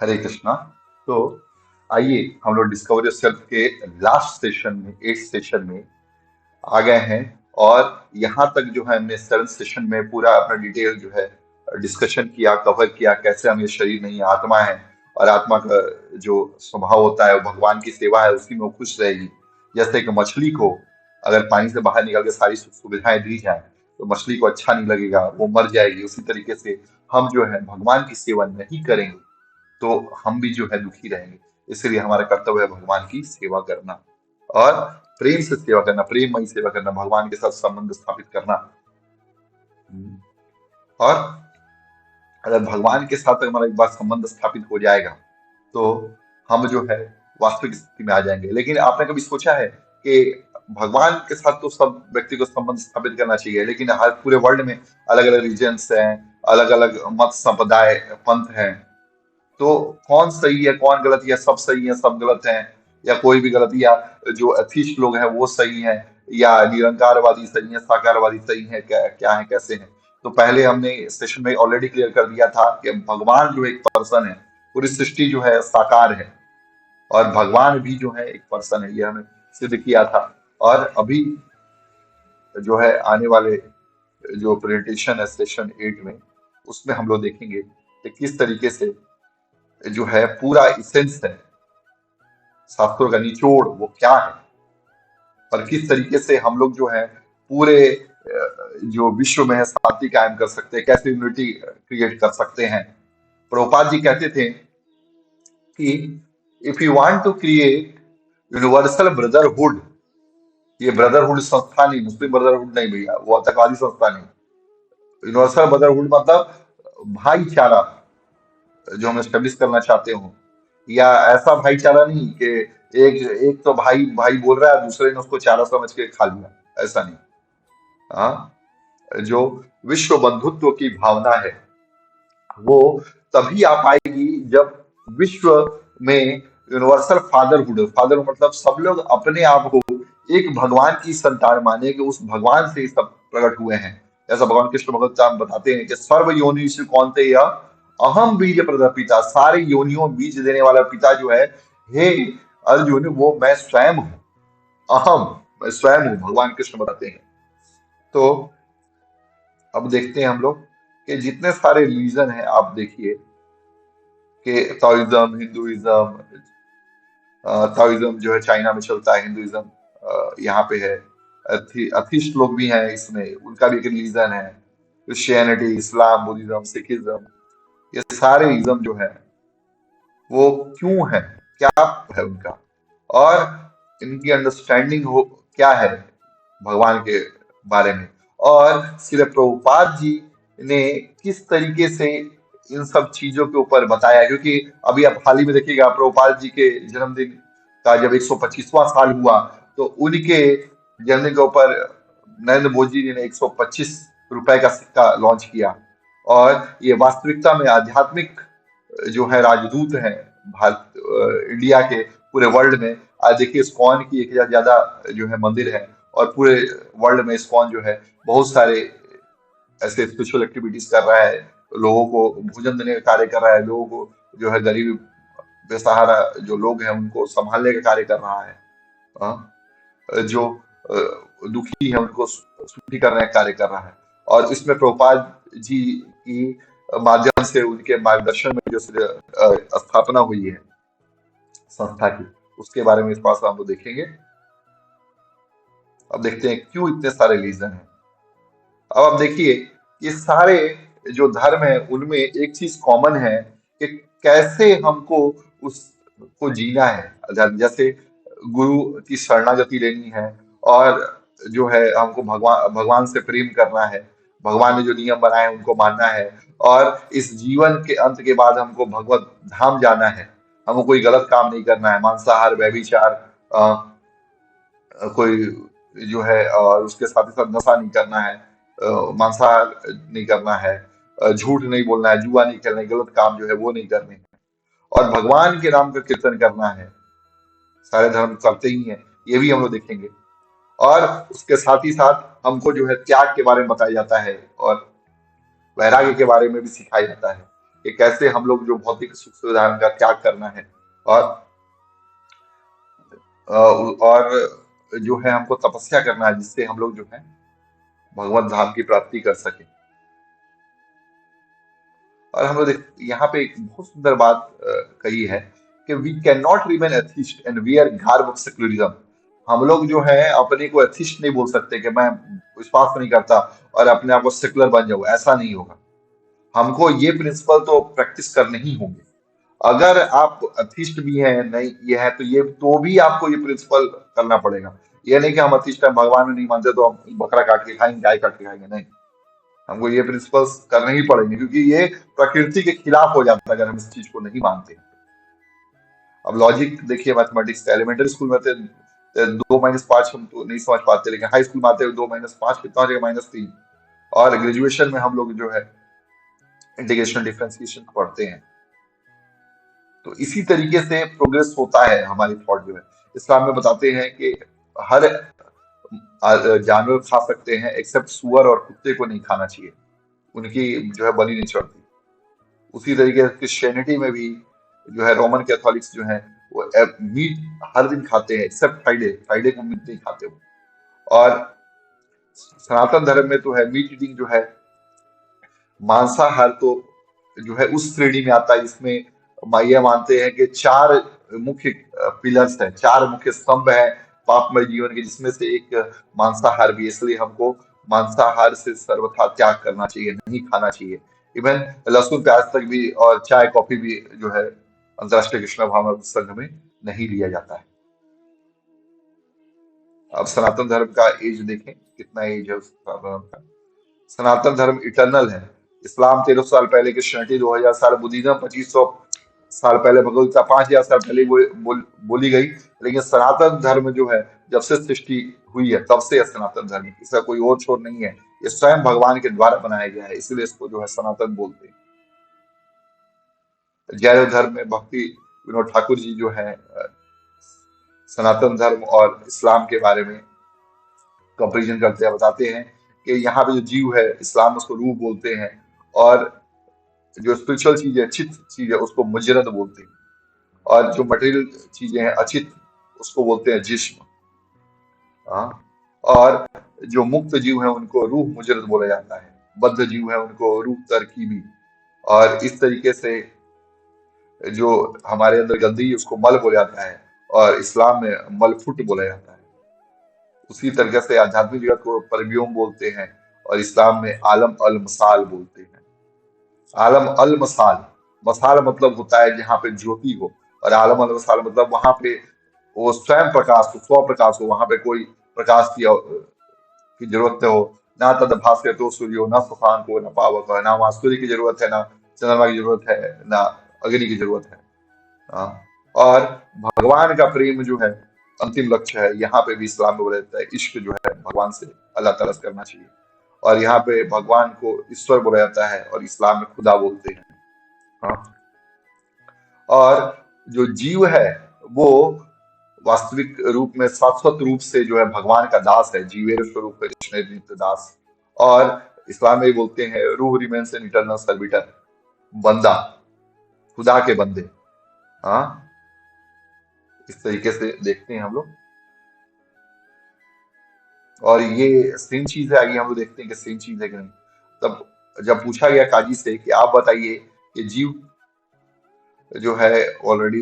हरे कृष्णा। तो आइए हम लोग डिस्कवर योरसेल्फ के लास्ट सेशन में, 8th सेशन में आ गए हैं। और यहाँ तक जो है हमने 7th सेशन में पूरा अपना डिटेल जो है डिस्कशन किया, कवर किया, कैसे हम ये शरीर नहीं आत्मा है। और आत्मा का जो स्वभाव होता है वो भगवान की सेवा है, उसी में वो खुश रहेगी। जैसे कि मछली को अगर पानी से बाहर निकल के सारी सुविधाएं दी जाए तो मछली को अच्छा नहीं लगेगा, वो मर जाएगी। उसी तरीके से हम जो है भगवान की सेवा नहीं करेंगे तो हम भी जो है दुखी रहेंगे। इसलिए हमारा कर्तव्य है भगवान की सेवा करना और प्रेम से सेवा करना, प्रेममयी सेवा करना, भगवान के साथ संबंध स्थापित करना। और अगर भगवान के साथ हमारा एक बार संबंध स्थापित हो जाएगा तो हम जो है वास्तविक स्थिति में आ जाएंगे। लेकिन आपने कभी सोचा है कि भगवान के साथ तो सब व्यक्ति को संबंध स्थापित करना चाहिए, लेकिन हर पूरे वर्ल्ड में अलग अलग रीजन्स हैं, अलग अलग मत संप्रदाय पंथ हैं। तो कौन सही है कौन गलत, या सब सही है सब गलत हैं, या कोई भी गलत, या जो एथिस्ट लोग हैं वो सही हैं, या निरंकारवादी सही है, साकारवादी सही है, क्या क्या है, कैसे हैं। तो पहले हमने सेशन में ऑलरेडी क्लियर कर दिया था कि भगवान जो एक पर्सन है, पूरी सृष्टि जो है साकार है, और भगवान भी जो है एक पर्सन है, ये हमने सिद्ध किया था। और अभी जो है आने वाले जो प्रेजेंटेशन है सेशन 8 में, उसमें हम लोग देखेंगे कि किस तरीके से जो है पूरा इसेंस है, शास्त्रों का निचोड़ वो क्या है, और किस तरीके से हम लोग जो है पूरे जो विश्व में है शांति कायम कर सकते हैं, कैसे यूनिटी क्रिएट कर सकते हैं। प्रभुपाद जी कहते थे कि if you want to create universal brotherhood, ये ब्रदरहुड संस्था नहीं, मुस्लिम ब्रदरहुड नहीं भैया, वो आतंकवादी संस्था नहीं। यूनिवर्सल ब्रदरहुड मतलब भाईचारा जो हम एस्टेब्लिश करना चाहते हो, या ऐसा भाईचारा नहीं कि एक एक तो भाई भाई बोल रहा है, दूसरे ने उसको चारा समझ के खा लिया, ऐसा नहीं। हाँ, जो विश्व बंधुत्व की भावना है वो तभी आ पाएगी जब विश्व में यूनिवर्सल फादरहुड, फादर मतलब सब लोग अपने आप को एक भगवान की संतान माने कि उस भगवान से ही सब प्रकट हुए हैं। जैसा भगवान कृष्ण भगवत बताते हैं कि सर्व योनिषु कौन्तेय अहम बीज प्रद पिता, सारे योनियों बीज देने वाला पिता जो है, हे अर्जुन वो मैं स्वयं हूँ। अहम, मैं स्वयं हूँ, भगवान कृष्ण बताते हैं। तो अब देखते हैं हम लोग कि जितने सारे रिलीजन हैं, आप देखिए कि ताओइज्म, हिंदुइज्म, ताओइज्म जो है चाइना में चलता है, हिंदुइज्म यहाँ पे है, अथिस्ट लोग भी हैं इसमें, उनका भी एक रिलीजन है। क्रिश्चियनिटी, इस्लाम, बुद्धिज्म, सिखिज्म, ये सारे इज्म जो है वो क्यों है, क्या है उनका, और इनकी अंडरस्टैंडिंग हो क्या है भगवान के बारे में, और श्रील प्रभुपाद जी ने किस तरीके से इन सब चीजों के ऊपर बताया। क्योंकि अभी आप हाल ही में देखिएगा प्रभुपाद जी के जन्मदिन का जब 125वां साल हुआ, तो उनके जन्मदिन के ऊपर नरेंद्र मोदी जी ने 125 रुपए का सिक्का लॉन्च किया। और ये वास्तविकता में आध्यात्मिक जो है राजदूत हैं भारत, इंडिया के पूरे वर्ल्ड में। आज देखिए इस्कॉन की 1,000 ज्यादा जो है मंदिर है, और पूरे वर्ल्ड में इस्कॉन जो है बहुत सारे ऐसे स्पिरिचुअल एक्टिविटीज कर रहा है, लोगों को भोजन देने का कार्य कर रहा है, लोगों को जो है गरीब बेसहारा जो लोग हैं उनको संभालने का कार्य कर रहा है। हाँ, जो दुखी है उनको सुखी करने का कार्य कर रहा है। और इसमें प्रभुपाद जी की माध्यम से, उनके मार्गदर्शन में जो स्थापना हुई है संस्था की, उसके बारे में इस पास हम लोग देखेंगे। अब देखते हैं क्यों इतने सारे रीजन हैं। अब आप देखिए ये सारे जो धर्म है उनमें एक चीज कॉमन है कि कैसे हमको उसको जीना है। जैसे गुरु की शरणागति लेनी है, और जो है हमको भगवान भगवान से प्रेम करना है, भगवान ने जो नियम बनाए हैं उनको मानना है, और इस जीवन के अंत के बाद हमको भगवत धाम जाना है। हमको कोई गलत काम नहीं करना है, मांसाहार, व्यभिचार, कोई जो है, और उसके साथ ही साथ नशा नहीं करना है, मांसाहार नहीं करना है, झूठ नहीं बोलना है, जुआ नहीं खेलना है, गलत काम जो है वो नहीं करने हैं, और भगवान के नाम का कीर्तन करना है। सारे धर्म करते ही हैं, ये भी हम लोग देखेंगे। और उसके साथ ही साथ हमको जो है त्याग के बारे में बताया जाता है, और वैराग्य के बारे में भी सिखाया जाता है। कि कैसे हम लोग जो भौतिक सुख सुविधाओं का त्याग करना है, और और जो है हमको तपस्या करना है, जिससे हम लोग जो है भगवत धाम की प्राप्ति कर सके। और हम लोग यहाँ पे एक बहुत सुंदर बात कही है कि we can not remain atheist and wear garb of secularism. हम लोग जो है अपने को एथिस्ट नहीं बोल सकते कि मैं विश्वास नहीं करता और अपने आप को सेकुलर बन जाऊं, ऐसा नहीं होगा। हमको ये प्रिंसिपल तो प्रैक्टिस करने ही होंगे। अगर आप अथिस्ट भी हैं, नहीं ये है, तो ये तो भी आपको ये प्रिंसिपल करना पड़ेगा। ये नहीं कि हम अथिस्ट हैं, भगवान में नहीं मानते तो हम बकरा काट के खाएंगे, गाय काट के खाएंगे, नहीं। हमको ये प्रिंसिपल्स करने ही पड़ेंगे, क्योंकि ये प्रकृति के खिलाफ हो जाता है अगर हम इस चीज को नहीं मानते। अब लॉजिक देखिए, मैथमेटिक्स एलिमेंटरी स्कूल में थे, 2 - 5 हम तो नहीं समझ पाते, लेकिन हाई स्कूल में आते हुए 2 - 5 कितना हो जाएगा, -3। और ग्रेजुएशन में हम लोग जो है इंटीग्रेशन डिफरेंशिएशन पढ़ते हैं। तो इसी तरीके से प्रोग्रेस होता है हमारी थॉट जो है। इस्लाम में बताते हैं कि हर जानवर खा सकते हैं एक्सेप्ट सुअर और कुत्ते को नहीं खाना चाहिए, उनकी जो है बलि नहीं चढ़ती। उसी तरीके से क्रिश्चियनिटी में भी जो है रोमन कैथोलिक्स जो है वो मीट हर दिन खाते हैं एक्सेप्ट फ्राइडे, फ्राइडे को मीट नहीं खाते वो। और सनातन धर्म में तो है मीट ईटिंग जो है, मांसाहार तो जो है उस श्रेणी में आता है जिसमें ये मानते हैं कि 4 मुख्य पिलर्स है, 4 मुख्य स्तंभ है पापमय जीवन के, जिसमें से एक मांसाहार भी है। इसलिए हमको मांसाहार से सर्वथा त्याग करना चाहिए, नहीं खाना चाहिए। इवन लहसुन प्याज तक भी और चाय कॉफी भी जो है अंतर्राष्ट्रीय कृष्ण भावना संघ में नहीं लिया जाता है। अब सनातन धर्म का एज देखें, कितना एज है उस सनातन धर्म का। सनातन धर्म इटर्नल है। इस्लाम 1300 साल पहले, क्रिश्चियनिटी 2000 साल, बुद्धिज्म 2500 साल पहले, भगवत गीता 5000 साल पहले बोली गई। लेकिन सनातन धर्म जो है जब से सृष्टि हुई है तब से है सनातन धर्म, इसका कोई और छोर नहीं है। ये स्वयं भगवान के द्वारा बनाया गया है, इसलिए इसको जो है सनातन बोलते हैं। जैन धर्म में भक्ति विनोद ठाकुर जी जो है सनातन धर्म और इस्लाम के बारे में कंपेरिजन करते हैं, बताते हैं कि यहाँ पे जो जीव है, इस्लाम में उसको रूह बोलते हैं, और जो स्पिरिचुअल चीज है, चित्त चीज है, उसको मुजरद बोलते हैं, और जो मटेरियल चीजें हैं, अचित, उसको बोलते हैं जिस्म। हाँ। और जो मुक्त जीव है उनको रूह मुजरद बोला जाता है, बद्ध जीव है उनको रूह तरकीबी। और इस तरीके से जो हमारे अंदर गंदगी है उसको मल बोला जाता है, और इस्लाम में मलफुट बोला जाता है। उसी तरीके से आध्यात्मिक जगत को परव्योम बोलते हैं, और इस्लाम में आलम अल मसाल बोलते हैं। आलम अल मसाल, मसाल मतलब होता है जहाँ पे ज्योति हो, और आलम अल मसाल मतलब वहां पे वो स्वयं प्रकाश हो, स्व प्रकाश हो, वहां पे कोई प्रकाश की जरूरत न हो। ना तद भास्कर तो सूर्यो, न सुखान को, न पावक, ना वहां सूर्य की जरूरत है, ना चंद्रमा की जरूरत है, ना अग्नि की जरूरत है। हाँ। और भगवान का प्रेम जो है अंतिम लक्ष्य है। यहाँ पे भी इस्लाम में बोला जाता है इश्क जो है भगवान से, अल्लाह ताला से करना चाहिए। और यहाँ पे भगवान को ईश्वर बोला जाता है, और इस्लाम में खुदा बोलते हैं। हाँ। और जो जीव है वो वास्तविक रूप में शाश्वत रूप से जो है भगवान का दास है, जीवेर स्वरूप कृष्ण नित्य दास। और इस्लाम में बोलते हैं रूह रिमेन्स एन इटर्नल सर्विटर, बंदा, खुदा के बंदे। हाँ। इस तरीके से देखते हैं हम लोग। और ये सेम चीज है, आगे हम लोग देखते हैं कि सेम चीज है कि नहीं। तब जब पूछा गया काजी से कि आप बताइए कि जीव जो है ऑलरेडी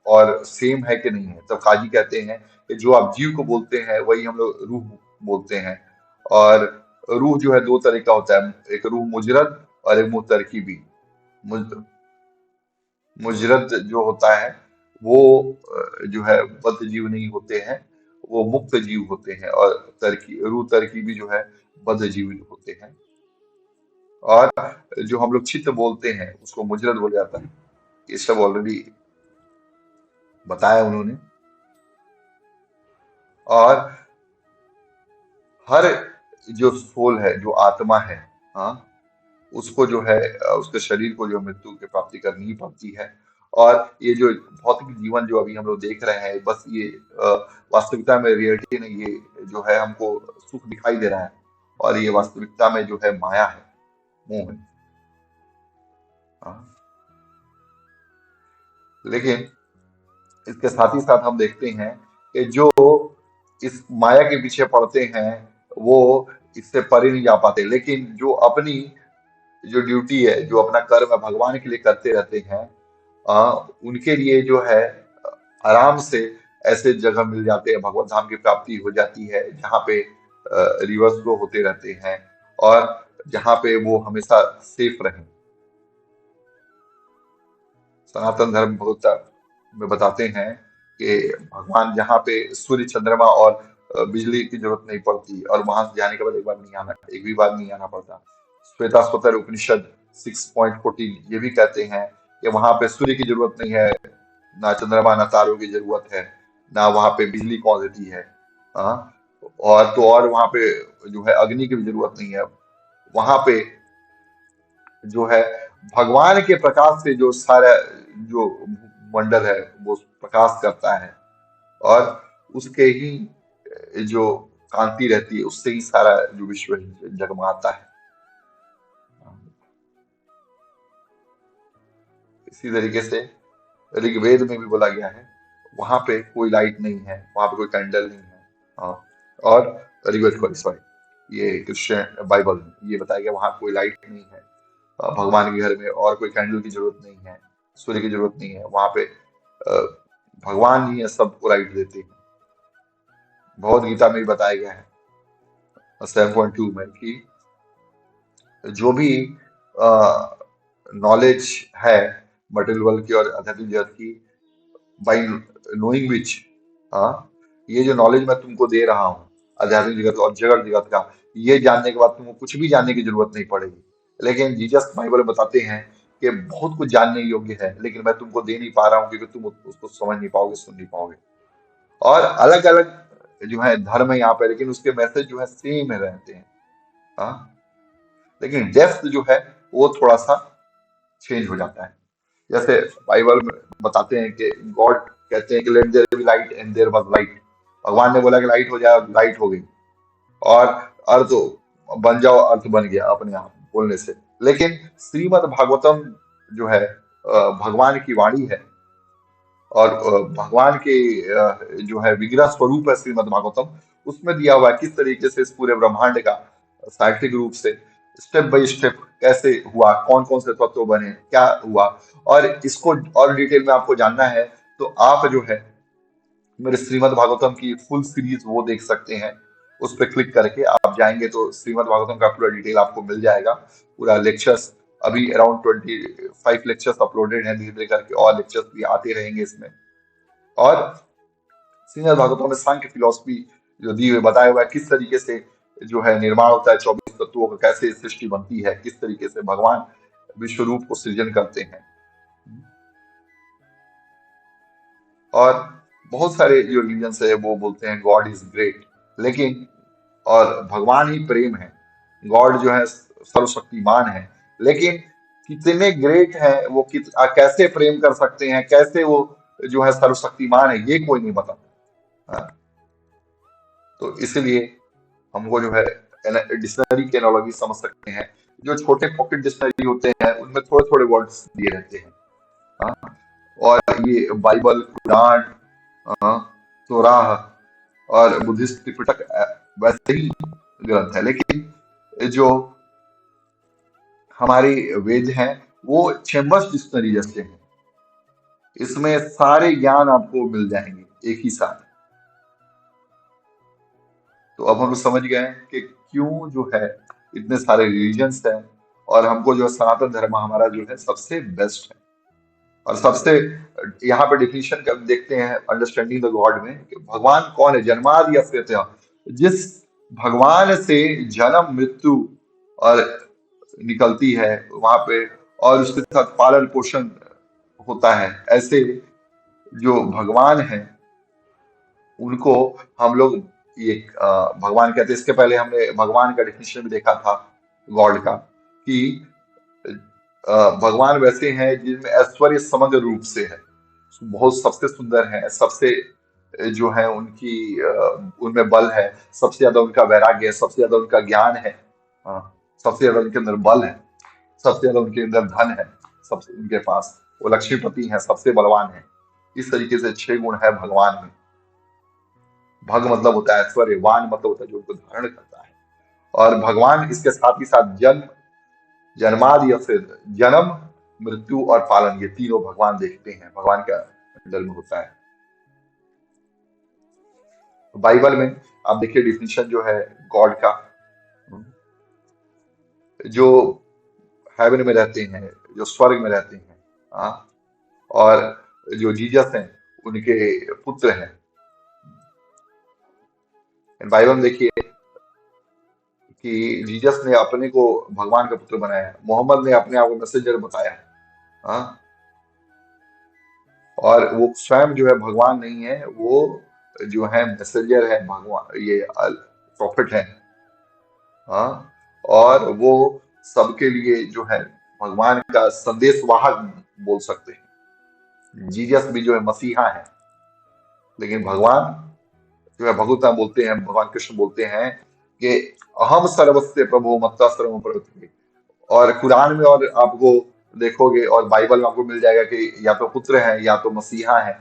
और सेम है कि नहीं है, तब काजी कहते हैं कि जो आप जीव को बोलते हैं वही हम लोग रूह बोलते हैं। और रूह जो है 2 तरह का होता है, एक रूह मुजरद और एक मुतरकीबी। मुज- मुजरद जो होता है वो जो है बद्ध जीव नहीं होते हैं, वो मुक्त जीव होते हैं। और रूह तरकीबी जो है बद्ध जीव होते हैं। और जो हम लोग चित्त बोलते हैं उसको मुजरद बोला जाता है। ये सब ऑलरेडी बताया उन्होंने। और हर जो सोल है, जो आत्मा है, हाँ, उसको जो है उसके शरीर को जो मृत्यु की प्राप्ति करनी ही पड़ती है। और ये जो भौतिक जीवन जो अभी हम लोग देख रहे हैं, बस ये अ, वास्तविकता में रियलिटी नहीं, ये जो है हमको सुख दिखाई दे रहा है, और ये वास्तविकता में जो है माया है, मोह है। हाँ। लेकिन इसके साथ ही साथ हम देखते हैं कि जो इस माया के पीछे पड़ते हैं वो इससे परे नहीं जा पाते, लेकिन जो अपनी जो ड्यूटी है, जो अपना कर्म है भगवान के लिए करते रहते हैं, उनके लिए जो है आराम से ऐसे जगह मिल जाते हैं, भगवत धाम की प्राप्ति हो जाती है जहाँ पे रिवर्स फ्लो होते रहते हैं और जहाँ पे वो हमेशा सेफ रहें। सनातन धर्म बहुत में बताते हैं कि भगवान जहाँ पे सूर्य चंद्रमा और बिजली की जरूरत नहीं पड़ती और वहां से जाने के बाद एक भी बार नहीं आना पड़ता। श्वेता स्वतर उपनिषद 6.14 ये भी कहते हैं कि वहां पे सूर्य की जरूरत नहीं है, ना चंद्रमा, ना तारों की जरूरत है, ना वहां पे बिजली कौन देती है। हाँ, और तो और वहां पे जो है अग्नि की भी जरूरत नहीं है। वहां पे जो है भगवान के प्रकाश से जो सारा जो मंडल है वो प्रकाश करता है और उसके ही जो कांति रहती है उससे ही सारा जो विश्व है जगमगाता है। इसी तरीके से ऋग्वेद में भी बोला गया है, वहां पे कोई लाइट नहीं है, वहां पे कोई कैंडल नहीं है। हाँ, और ऋग्वेद सॉरी ये क्रिश्चियन बाइबल में ये बताया गया वहां कोई लाइट नहीं है। भगवान के घर में और कोई कैंडल की जरूरत नहीं है, सूर्य की जरूरत नहीं है, वहां पे भगवान ही है सबको लाइट देते हैं। भगवद गीता में भी बताया गया है 7.2 में कि जो भी नॉलेज है मटेरियल वर्ल्ड की और आध्यात्मिक जगत की, बाई नोइंग विच, हाँ, ये जो नॉलेज मैं तुमको दे रहा हूँ आध्यात्मिक जगत और जगत जगत का, ये जानने के बाद तुमको कुछ भी जानने की जरूरत नहीं पड़ेगी। लेकिन जीसस बाइबल में बताते हैं कि बहुत कुछ जानने योग्य है लेकिन मैं तुमको दे नहीं पा रहा हूँ क्योंकि तुम उसको समझ नहीं पाओगे, सुन नहीं पाओगे। और अलग अलग जो है धर्म है यहाँ पे, लेकिन उसके मैसेज जो है सेम है रहते हैं। हाँ, लेकिन डेप्थ जो है वो थोड़ा सा चेंज हो जाता है। जैसे बाइबल में बताते हैं कि गॉड कहते हैं कि let there be light and there was light. भगवान ने बोला कि लाइट हो जाए, लाइट हो गई। और अर्थ बन जाओ, अर्थ बन गया अपने आप बोलने से। लेकिन श्रीमद् भागवतम जो है भगवान की वाणी है और भगवान के जो है विग्रह स्वरूप है श्रीमद् भागवतम। उसमें दिया हुआ है किस तरीके से इस पूरे ब्रह्मांड का साइंटिफिक रूप से स्टेप बाय स्टेप कैसे हुआ, कौन कौन से तत्व बने, क्या हुआ। और इसको और डिटेल में आपको जानना है तो आप जो है मेरे श्रीमद् भागवतम की फुल सीरीज वो देख सकते हैं। उस पर क्लिक करके आप जाएंगे तो श्रीमद् भागवतम का पूरा डिटेल आपको मिल जाएगा, पूरा लेक्चर्स। अभी अराउंड 25 लेक्चर्स अपलोडेड हैं, धीरे धीरे करके और लेक्चर्स भी आते रहेंगे इसमें। और श्रीमद् भागवतम में सांख्य फिलॉसफी जो दी हुई बताया हुआ है किस तरीके से जो है निर्माण होता है 24 तत्वों का, कैसे सृष्टि बनती है, किस तरीके से भगवान विश्व रूप को सृजन करते हैं। और बहुत सारे जो रिलीजन्स है वो बोलते हैं गॉड इज ग्रेट, लेकिन और भगवान ही प्रेम है, गॉड जो है सर्वशक्तिमान है। लेकिन कितने ग्रेट है वो, कैसे प्रेम कर सकते हैं, कैसे वो जो है सर्वशक्तिमान है, ये कोई नहीं बताता। हाँ, तो इसलिए हमको जो है डिक्शनरी की एनालॉजी समझ सकते हैं। जो छोटे पॉकेट डिक्शनरी होते हैं उनमें थोड़े थोड़े वर्ड्स दिए रहते हैं। हाँ, और ये बाइबल, कुरान, हाँ, तोराह और बुद्धिस्ट त्रिपिटक वैसे ही ग्रंथ है, लेकिन जो हमारी वेद हैं वो चेम्बर्स डिक्शनरी जैसे हैं। इसमें सारे ज्ञान आपको मिल जाएंगे एक ही साथ। तो अब हम लोग समझ गए हैं कि क्यों जो है इतने सारे रिलीजन्स हैं और हमको जो है सनातन धर्म हमारा जो है सबसे बेस्ट है। और सबसे यहाँ पे डिफिनेशन का देखते हैं अंडरस्टैंडिंग द गॉड में कि भगवान कौन है। जन्मादि अफ्यतः, जिस भगवान से जन्म मृत्यु और निकलती है वहां पे, और उसके साथ पालन पोषण होता है, ऐसे जो भगवान है उनको हम लोग ये भगवान कहते हैं। इसके पहले हमने भगवान का डेफिनेशन भी देखा था गॉड का कि भगवान वैसे हैं जिनमें ऐश्वर्य समग्र रूप से है, बहुत सबसे सुंदर है, सबसे जो है उनकी उनमें बल है, सबसे ज्यादा उनका वैराग्य है, सबसे ज्यादा उनका ज्ञान है, हाँ, सबसे ज्यादा उनके अंदर बल है, सबसे ज्यादा उनके अंदर धन है, सब उनके पास, वो लक्ष्मीपति हैं, सबसे बलवान हैं। इस तरीके से 6 गुण है भगवान में। भग मतलब होता है ऐश्वर्य, वान मतलब होता है जो उनको धारण करता है। और भगवान इसके साथ ही साथ जन्म, जन्मादि या फिर जन्म, मृत्यु और पालन, ये तीनों भगवान देखते हैं, भगवान का अंडर में होता है। तो बाइबल में आप देखिए डिफिनेशन जो है गॉड का, जो हेवन में रहते हैं, जो स्वर्ग में रहते हैं, हाँ, और जो जीसस हैं उनके पुत्र हैं। बाइबल में देखिए कि जीसस ने अपने को भगवान का पुत्र बनाया, मोहम्मद ने अपने आप को मैसेंजर बताया, हाँ, और वो स्वयं जो है भगवान नहीं है, वो जो है मैसेंजर है, भगवान, ये प्रॉफिट है, हाँ, और वो सबके लिए जो है भगवान का संदेश वाहक बोल सकते हैं। जीसस भी जो है मसीहा है, लेकिन भगवान जो है भगवता बोलते हैं, भगवान कृष्ण बोलते हैं कि अहम सर्वस्य प्रभु मत्ता सर्वम प्रवृत्ति। और कुरान में और आपको देखोगे और बाइबल में आपको मिल जाएगा कि या तो पुत्र है या तो मसीहा है।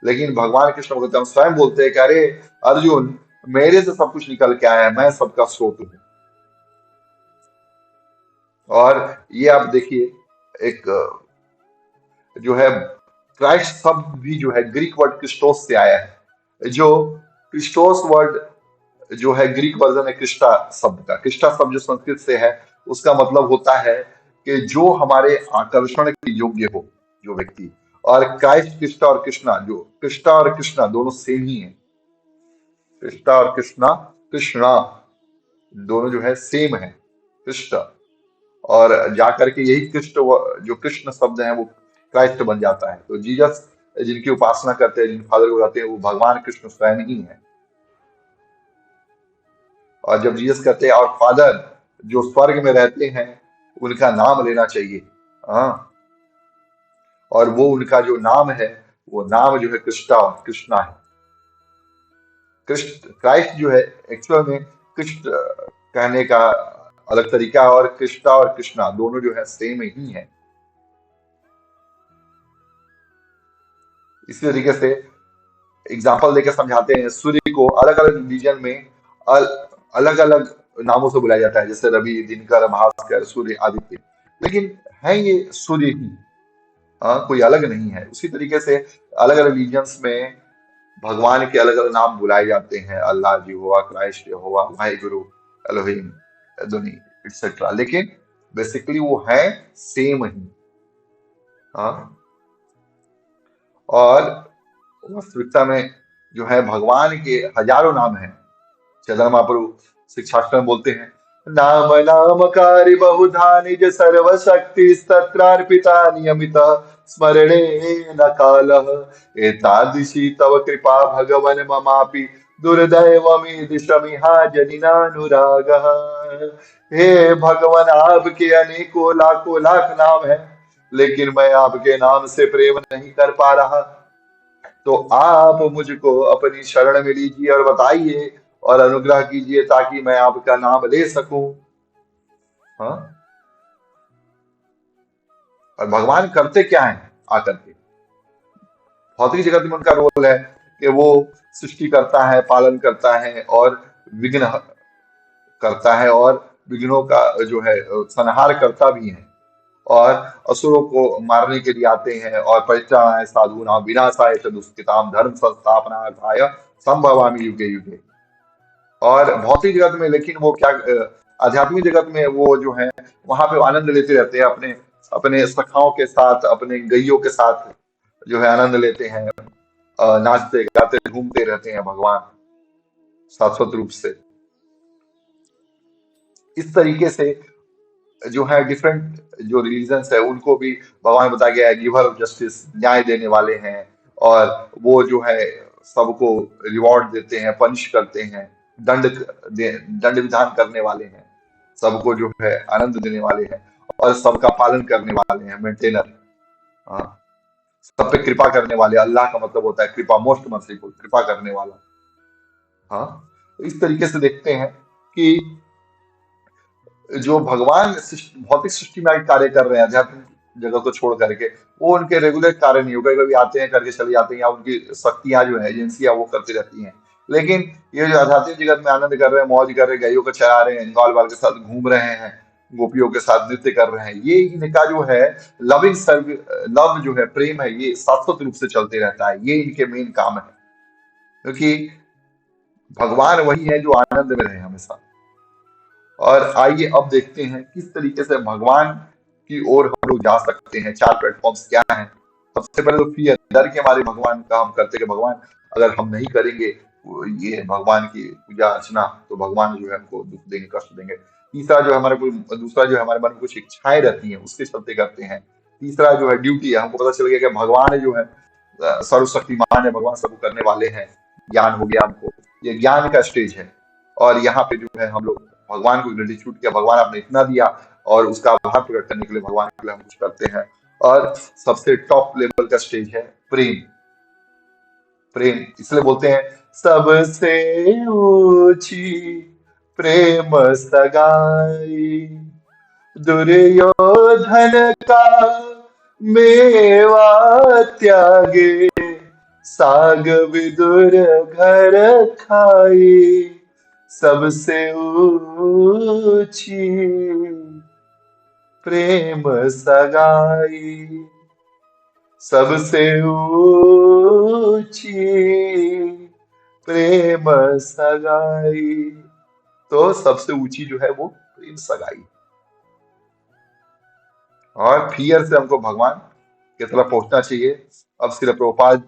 लेकिन भगवान कृष्ण भगवता स्वयं बोलते हैं कि अरे अर्जुन, मेरे से सब कुछ निकल के आया है, मैं सबका स्रोत हूँ। और ये आप देखिए एक जो है क्राइस्ट शब्द भी जो है ग्रीक वर्ड क्रिस्टोस से आया है। जो क्रिस्टोस वर्ड जो है ग्रीक वर्जन है कृष्णा शब्द का। कृष्णा शब्द जो संस्कृत से है, उसका मतलब होता है कि जो हमारे आकर्षण के योग्य हो, जो व्यक्ति। और क्राइस्ट, कृष्णा और कृष्णा, जो कृष्णा और कृष्णा दोनों सेम ही है। कृष्णा और कृष्णा, कृष्णा दोनों जो है सेम है, कृष्ण। और जाकर के यही कृष्ण जो कृष्ण शब्द है वो क्राइस्ट बन जाता है। तो जीसस जिनकी उपासना करते हैं, जिन फादर को जाते हैं, वो भगवान कृष्ण स्वयं ही है। और जब जीसस कहते हैं और फादर जो स्वर्ग में रहते हैं उनका नाम लेना चाहिए, हाँ, और वो उनका जो नाम है, वो नाम जो है कृष्णा और कृष्णा है। कृष्ण क्राइस्ट जो है एक्चुअल में कृष्ण कहने का अलग तरीका है, और कृष्णा और कृष्णा दोनों जो है सेम ही है। इसी तरीके से एग्जाम्पल देकर समझाते हैं, सूर्य को अलग अलग रिलीजन में अलग अलग नामों से बुलाया जाता है, जैसे रवि, दिनकर, भास्कर, सूर्य, आदित्य। लेकिन है ये सूर्य ही, कोई अलग नहीं है। उसी तरीके से अलग अलग रिलीजन्स में भगवान के अलग अलग नाम बुलाए जाते हैं, अल्लाह जी हुआ, क्राइस्ट हुआ, वाहिगुरु, एलोहिम, अदोनी, एक्सेट्रा। लेकिन बेसिकली वो है सेम ही, हाँ। और वास्तविकता में जो है भगवान के हजारों नाम हैं। चंद्र महाप्रभु शिक्षास्त्र में बोलते हैं, नाम नामकारी बहुधा निज सर्वशक्ति तत्रार्पिता नियमित स्मरणे न कालः एतादृशी तव कृपा भगवन ममापि दुर्दैवमीदृशमिहा जनिनानुरागः। हे भगवान, आपके अनेकों लाखों लाख नाम है, लेकिन मैं आपके नाम से प्रेम नहीं कर पा रहा। तो आप मुझको अपनी शरण में लीजिए और बताइए और अनुग्रह कीजिए ताकि मैं आपका नाम ले सकूं, हाँ। और भगवान करते क्या है आकर के? भौतिक जगत में उनका रोल है कि वो सृष्टि करता है, पालन करता है और विघ्न करता है, और विघ्नों का जो है संहार करता भी है। और असुरों को मारने के लिए आते हैं, और परित्राणाय साधूनां विनाशाय च दुष्कृतां धर्म संस्थापनार्थाय संभवामि युगे युगे। और भौतिक जगत में लेकिन वो क्या, आध्यात्मिक जगत में वो जो है वहां पे आनंद लेते रहते हैं, अपने अपने सखाओं के साथ, अपने गैयों के साथ जो है आनंद लेते हैं, नाचते गाते घूमते रहते हैं भगवान शाश्वत रूप से। इस तरीके से जो है डिफरेंट जो रिलीजन्स है उनको भी भगवान ने बताया गया है, गिवर ऑफ जस्टिस, न्याय देने वाले हैं। और वो जो है सबको रिवॉर्ड देते हैं, पनिश करते हैं, दंड विधान करने वाले हैं, सबको जो है आनंद देने वाले हैं, और सबका पालन करने वाले हैं, मेंटेनर, हाँ। सब पे कृपा करने वाले, अल्लाह का मतलब होता है कृपा, मोस्ट मर्सीफुल, कृपा करने वाला, हाँ। तो इस तरीके से देखते हैं कि जो भगवान भौतिक सृष्टि में आगे कार्य कर रहे हैं, अध्यात्म जगह को छोड़ करके, वो उनके रेगुलर कार्य नहीं होगा, कभी आते हैं करके चले जाते हैं, या उनकी शक्तियां जो है एजेंसियां वो करती रहती हैं। लेकिन ये जो आध्यात्मिक जगत में आनंद कर रहे हैं, मौज कर रहे हैं, गायों को चरा रहे हैं, बाल बाल के साथ घूम रहे हैं, गोपियों के साथ नृत्य कर रहे हैं, ये इनका जो है लविंग सर्व, लव जो है, प्रेम है, ये शाश्वत रूप से चलते रहता है। ये इनके मेन काम है, क्योंकि भगवान वही है जो आनंद में रहे हमेशा। और आइए अब देखते हैं किस तरीके से भगवान की ओर हम लोग जा सकते हैं। चार प्लेटफॉर्म्स क्या हैं। सबसे पहले तो फियर, डर के हमारे भगवान का हम करते हैं कि भगवान अगर हम नहीं करेंगे ये भगवान की पूजा अर्चना, तो भगवान जो है हमको दुख देंगे, कष्ट देंगे। तीसरा जो है हमारे कोई, दूसरा जो है हमारे मन में कुछ इच्छाएं रहती हैं, उसके चलते करते हैं। तीसरा जो है ड्यूटी है, हमको पता चल गया कि भगवान जो है सर्वशक्तिमान है, भगवान सब करने वाले हैं, ज्ञान हो गया हमको, ये ज्ञान का स्टेज है। और यहाँ पे जो है हम लोग भगवान को ग्रेटिट्यूड किया, भगवान आपने इतना दिया, और उसका आभार प्रकट करने के लिए भगवान के लिए हम कुछ करते हैं। और सबसे टॉप लेवल का स्टेज है प्रेम। प्रेम इसलिए बोलते हैं सबसे ऊंची प्रेम सगाई, दुर्योधन का मेवा त्यागे, साग विदुर घर खाई, सबसे ऊंची प्रेम सगाई, सबसे ऊंची प्रेम सगाई। तो सबसे ऊंची जो है वो प्रेम सगाई। और फियर से हमको भगवान की तरफ पहुंचना चाहिए। अब श्रील प्रभुपाद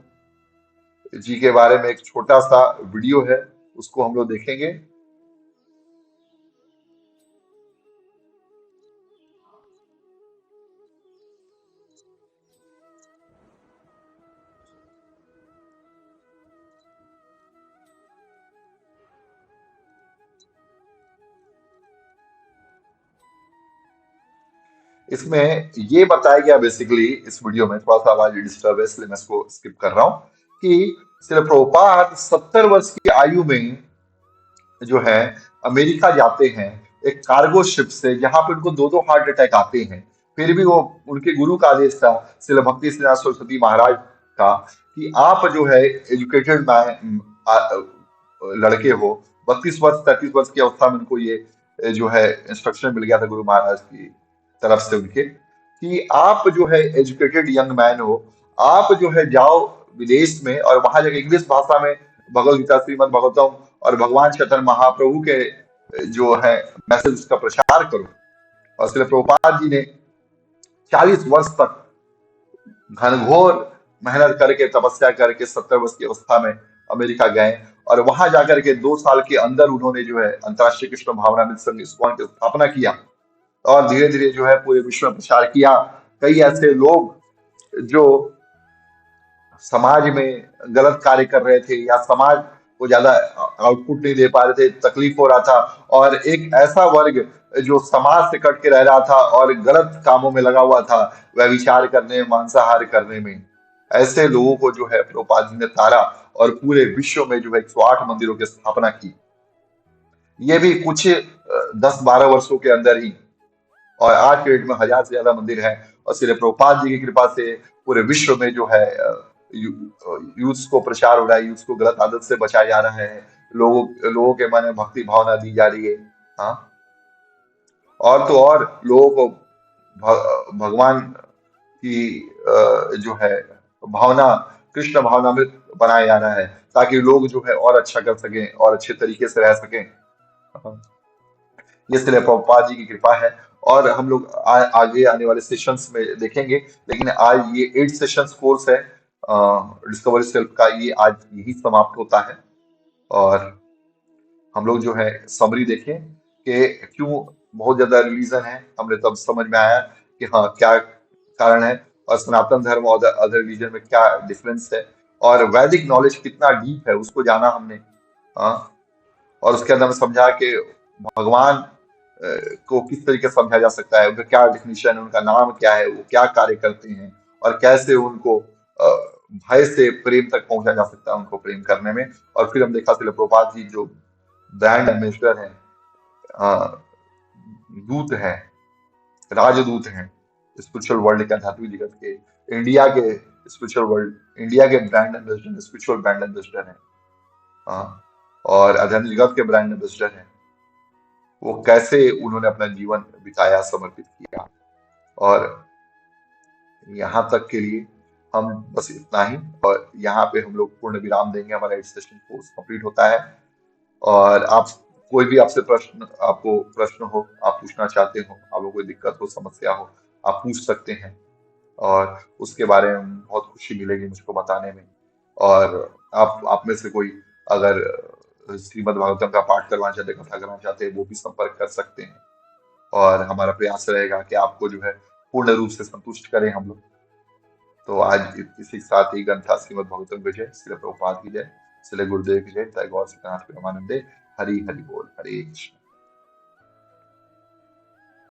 जी के बारे में एक छोटा सा वीडियो है, उसको हम लोग देखेंगे। इसमें ये बताया गया बेसिकली, इस वीडियो में थोड़ा सा आवाज डिस्टर्ब है इसलिए मैं इसको स्किप कर रहा हूँ, कि श्रील प्रभुपाद 70 वर्ष की आयु में जो है अमेरिका जाते हैं एक कार्गो शिप से, जहां पे उनको दो दो हार्ट अटैक आते हैं। फिर भी वो, उनके गुरु का आदेश था, श्रील भक्ति सिद्धांत सरस्वती महाराज का, कि आप जो है एजुकेटेड लड़के हो, 32 वर्ष 33 वर्ष की अवस्था में उनको ये जो है इंस्ट्रक्शन मिल गया था गुरु महाराज की तरफ से उनके, कि आप जो है एजुकेटेड यंग मैन हो, आप जो है जाओ विदेश में और वहां जाकर इंग्लिश भाषा में भगवत गीता, श्रीमद भागवतम और भगवान चैतन्य महाप्रभु के जो है मैसेज उसका प्रचार करो। और श्रील प्रभुपाद जी ने 40 वर्ष तक घनघोर मेहनत करके, तपस्या करके 70 वर्ष की अवस्था में अमेरिका गए, और वहां जाकर के 2 साल के अंदर उन्होंने जो है अंतर्राष्ट्रीय कृष्ण भावनामृत संघ इस्कॉन की स्थापना किया, और धीरे धीरे जो है पूरे विश्व में प्रचार किया। कई ऐसे लोग जो समाज में गलत कार्य कर रहे थे, या समाज को ज्यादा आउटपुट नहीं दे पा रहे थे, तकलीफ हो रहा था, और एक ऐसा वर्ग जो समाज से कट के रह रहा था और गलत कामों में लगा हुआ था, वह विचार करने, मांसाहार करने में, ऐसे लोगों को जो है प्रभुपाद जी ने तारा, और पूरे विश्व में जो है 108 मंदिरों की स्थापना की। ये भी कुछ 10-12 वर्षों के अंदर ही। और आज के डेट में 1000 से ज्यादा मंदिर हैं, और श्री प्रभुपाद जी की कृपा से पूरे विश्व में जो है यूथ को प्रचार हो रहा है, यूथ को गलत आदत से बचाया जा रहा है, लोगों के मन में भक्ति भावना दी जा रही है। हाँ, और तो और लोगों को भगवान की जो है भावना, कृष्ण भावनामृत बनाया जा रहा है, ताकि लोग जो है और अच्छा कर सकें और अच्छे तरीके से रह सकें। हाँ, ये श्रील प्रभुपाद जी की कृपा है। और हम लोग आगे आने वाले सेशंस में देखेंगे, लेकिन आज ये 8 सेशंस कोर्स है डिस्कवरी सेल्फ का, ये आज यही समाप्त होता है। और हम लोग जो है समरी देखें कि क्यों बहुत ज्यादा रिलीजन है, हमने तब समझ में आया कि हाँ क्या कारण है, और सनातन धर्म और अदर रिलीजन में क्या डिफरेंस है, और वैदिक नॉलेज कितना डीप है उसको जाना हमने। हाँ, और उसके अंदर में समझा कि भगवान को किस तरीके से समझा जा सकता है, उनका क्या डिफिनेशन है, उनका नाम क्या है, वो क्या कार्य करते हैं, और कैसे उनको भय से प्रेम तक पहुंचा जा सकता है, उनको प्रेम करने में। और फिर हम देखा श्रील प्रभुपाद जी जो ब्रांड एम्बेसडर हैं, दूत हैं, राजदूत हैं, स्पिरिचुअल वर्ल्ड के, आध्यात्मिक जगत के, इंडिया के स्पिरिचुअल वर्ल्ड, इंडिया के brand ambassador, spiritual brand ambassador हैं। हाँ, और आध्यात्मिक जगत के ब्रांड एम्बेसडर हैं। वो कैसे उन्होंने अपना जीवन बिताया, समर्पित किया। और यहाँ तक के लिए हम बस इतना ही, और यहाँ पे हम लोग पूर्ण विराम देंगे। हमारा सेशन कोर्स कंप्लीट होता है। और आप, कोई भी आपसे प्रश्न, आपको प्रश्न हो, आप पूछना चाहते हो, आपको कोई दिक्कत हो, समस्या हो, आप पूछ सकते हैं। और उसके बारे में बहुत खुशी मिलेगी मुझको बताने में। और आप में से कोई अगर श्रीमद् भागवतम का पाठ करवाना चाहते, कथा करना चाहते हैं, वो भी संपर्क कर सकते हैं। और हमारा प्रयास रहेगा कि आपको जो है पूर्ण रूप से संतुष्ट करें हम लोग। तो आज इसी के साथ ही ग्रंथा श्रीमद् भागवतम की जय, श्री प्रभुपाद की जय, श्री गुरुदेव की जय, जय गौर सीतानाथ प्रेमानंदे, हरि हरि बोल, हरे कृष्ण।